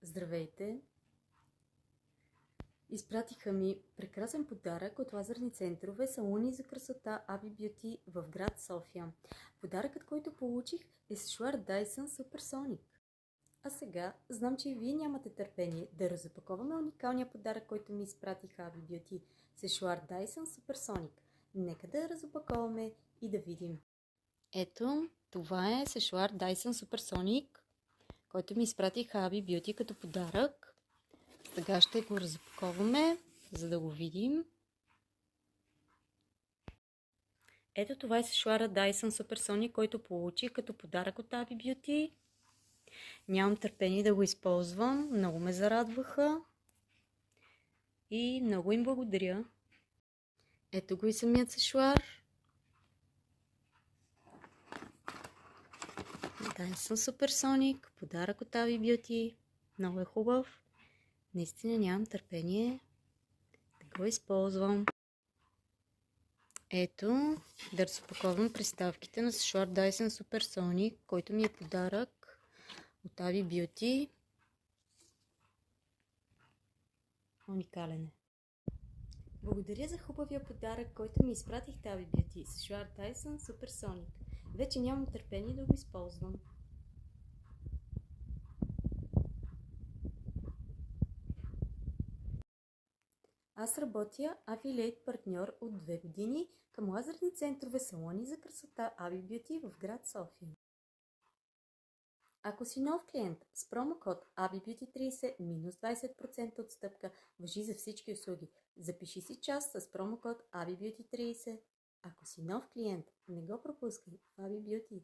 Здравейте! Изпратиха ми прекрасен подарък от лазерни центрове салони за красота Abi Beauty в град София. Подаръкът, който получих, е сешоар Dyson Supersonic. А сега знам, че и вие нямате търпение да разопаковаме уникалния подарък, който ми изпратиха Abi Beauty – сешоар Dyson Supersonic. Нека да разопаковаме и да видим. Ето, това е сешоар Dyson Supersonic, който ми изпратиха Abi Beauty като подарък. Сега ще го разпаковаме, за да го видим. Ето, това е сешоара Dyson Supersonic, който получих като подарък от Abi Beauty. Нямам търпение да го използвам. Много ме зарадваха. И много им благодаря. Ето го и самият сешоар. Dyson Supersonic, подарък от Abi Beauty. Много е хубав. Наистина нямам търпение да го използвам. Ето, да разпаковам приставките на сешоар Dyson Supersonic, който ми е подарък от Abi Beauty. Уникален е. Благодаря за хубавия подарък, който ми изпратихте Abi Beauty, сешоар Dyson Supersonic. Вече нямам търпение да го използвам. Аз работя афилиейт партньор от 2 години към лазерни центрове салони за красота Abi Beauty в град София. Ако си нов клиент с промокод AbiBeauty30 минус 20% отстъпка важи за всички услуги. Запиши си час с промокод AbiBeauty30. Ако си нов клиент, не го пропускай в Abi Beauty.